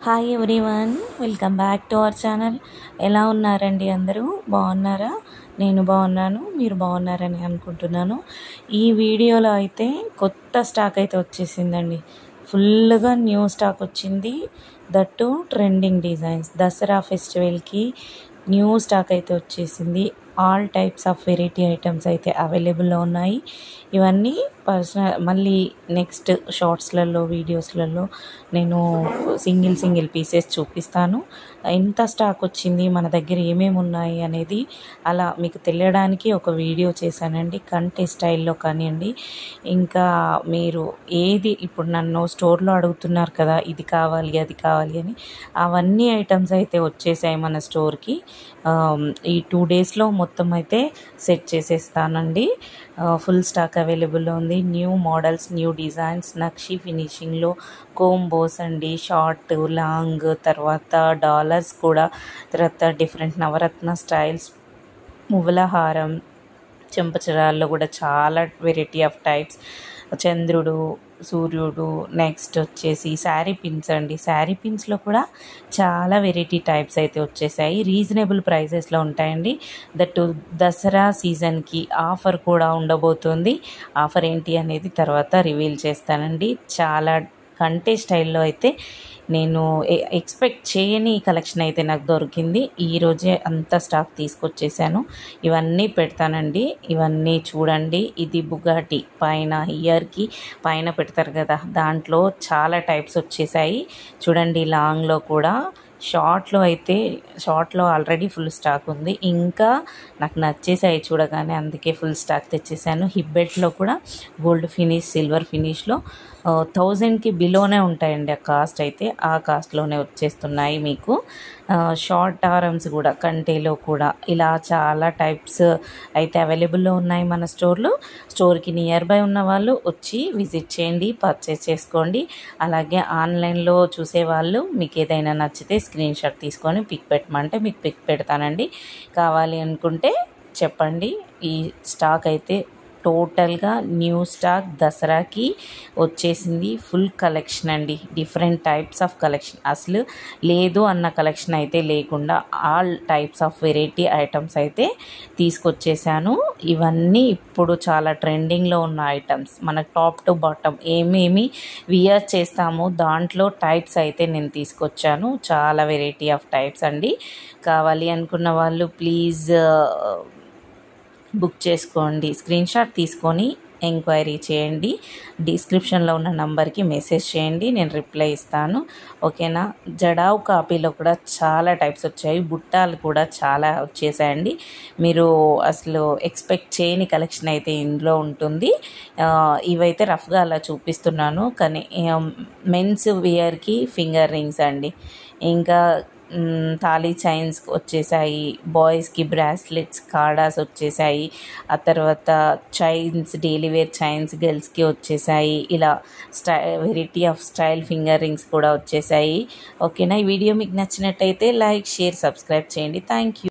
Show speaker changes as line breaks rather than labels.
Hi everyone, welcome back to our channel. ఎలా ఉన్నారండి? అందరూ బాగున్నారా? నేను బాగున్నాను, మీరు బాగున్నారని అనుకుంటున్నాను. ఈ వీడియోలో అయితే కొత్త స్టాక్ అయితే వచ్చేసిందండి. ఫుల్గా న్యూ స్టాక్ వచ్చింది. That trending designs. దసరా ఫెస్టివల్కి న్యూ స్టాక్ అయితే వచ్చేసింది. All types of variety items అయితే అవైలబుల్లో ఉన్నాయి. ఇవన్నీ మళ్ళీ నెక్స్ట్ షార్ట్స్లలో వీడియోస్లలో నేను సింగిల్ పీసెస్ చూపిస్తాను. ఎంత స్టాక్ వచ్చింది, మన దగ్గర ఏమేమి ఉన్నాయి అనేది అలా మీకు తెలియడానికి ఒక వీడియో చేశానండి. కంటే స్టైల్లో కానివ్వండి, ఇంకా మీరు ఏది ఇప్పుడు నన్ను స్టోర్లో అడుగుతున్నారు కదా, ఇది కావాలి అది కావాలి అని, అవన్నీ ఐటమ్స్ అయితే వచ్చేసాయి మన స్టోర్కి. ఈ 2 డేస్లో మొత్తం అయితే సెట్ చేసేస్తానండి. ఫుల్ స్టాక్ అవైలబుల్లో ఉంది. న్యూ మోడల్స్, న్యూ డిజైన్స్, నక్షి ఫినిషింగ్లో కోంబోస్ అండి, షార్ట్, లాంగ్, తర్వాత డాలర్స్ కూడా, తర్వాత డిఫరెంట్ నవరత్న స్టైల్స్, మువ్వల హారం, చెంపచరాల్లో కూడా చాలా వెరైటీ ఆఫ్ టైప్స్, చంద్రుడు, సూర్యుడు, నెక్స్ట్ వచ్చేసి శారీ పిన్స్ అండి. శారీ పిన్స్లో కూడా చాలా వెరైటీ టైప్స్ అయితే వచ్చేసాయి. రీజనబుల్ ప్రైజెస్లో ఉంటాయండి. దట్ దసరా సీజన్కి ఆఫర్ కూడా ఉండబోతుంది. ఆఫర్ ఏంటి అనేది తర్వాత రివీల్ చేస్తానండి. చాలా కంటే స్టైల్లో అయితే నేను ఎక్స్పెక్ట్ చేయని కలెక్షన్ అయితే నాకు దొరికింది. ఈరోజే అంత స్టాక్ తీసుకొచ్చేసాను. ఇవన్నీ పెడతానండి, ఇవన్నీ చూడండి. ఇది బుగాటి పైన ఇయర్కి పైన పెడతారు కదా, దాంట్లో చాలా టైప్స్ వచ్చేసాయి చూడండి. లాంగ్లో కూడా, షార్ట్లో ఆల్రెడీ ఫుల్ స్టాక్ ఉంది. ఇంకా నాకు నచ్చేసాయి చూడగానే, అందుకే ఫుల్ స్టాక్ తెచ్చేసాను. హిప్ బెల్ట్లో కూడా గోల్డ్ ఫినిష్, సిల్వర్ ఫినిష్లో 1000కి బిలోనే ఉంటాయండి ఆ కాస్ట్ అయితే. ఆ కాస్ట్లోనే వచ్చేస్తున్నాయి మీకు. షార్ట్ ఆరమ్స్ కూడా, కంటేలో కూడా ఇలా చాలా టైప్స్ అయితే అవైలబుల్లో ఉన్నాయి మన స్టోర్లో. స్టోర్కి నియర్ బై ఉన్న వాళ్ళు వచ్చి విజిట్ చేయండి, పర్చేస్ చేసుకోండి. అలాగే ఆన్లైన్లో చూసేవాళ్ళు మీకు ఏదైనా నచ్చితే స్క్రీన్ షాట్ తీసుకొని పిక్ పెట్టమంటే మీకు పిక్ పెడతానండి. కావాలి అనుకుంటే చెప్పండి. ఈ స్టాక్ అయితే టోటల్గా న్యూ స్టాక్ దసరాకి వచ్చేసింది. ఫుల్ కలెక్షన్ అండి, డిఫరెంట్ టైప్స్ ఆఫ్ కలెక్షన్. అసలు లేదు అన్న కలెక్షన్ అయితే లేకుండా all types of variety items అయితే తీసుకొచ్చేసాను. ఇవన్నీ ఇప్పుడు చాలా ట్రెండింగ్లో ఉన్న ఐటమ్స్. మనకు టాప్ టు బాటమ్ ఏమేమి వియర్ చేస్తామో దాంట్లో టైప్స్ అయితే నేను తీసుకొచ్చాను. చాలా వెరైటీ ఆఫ్ టైప్స్ అండి. కావాలి అనుకున్న వాళ్ళు ప్లీజ్ బుక్ చేసుకోండి. స్క్రీన్ షాట్ తీసుకొని ఎంక్వైరీ చేయండి. డిస్క్రిప్షన్లో ఉన్న నంబర్కి మెసేజ్ చేయండి, నేను రిప్లై ఇస్తాను. ఓకేనా? జడావ్ కాపీలో కూడా చాలా టైప్స్ వచ్చాయి. బుట్టాలు కూడా చాలా వచ్చేసాయండి. మీరు అసలు ఎక్స్పెక్ట్ చేయని కలెక్షన్ అయితే ఇందులో ఉంటుంది. ఇవైతే రఫ్గా అలా చూపిస్తున్నాను, కానీ మెన్స్ వేర్కి ఫింగర్ రింగ్స్ అండి, ఇంకా తాళీ చైన్స్ వచ్చేసాయి. బాయ్స్కి బ్రాస్లెట్స్, కాడాస్ వచ్చేసాయి. ఆ తర్వాత చైన్స్, డైలీ వేర్ చైన్స్ గర్ల్స్కి వచ్చేసాయి. ఇలా variety of style finger rings కూడా వచ్చేసాయి. ఓకేనా? ఈ వీడియో మీకు నచ్చినట్టయితే లైక్, షేర్, సబ్స్క్రైబ్ చేయండి. Thank you.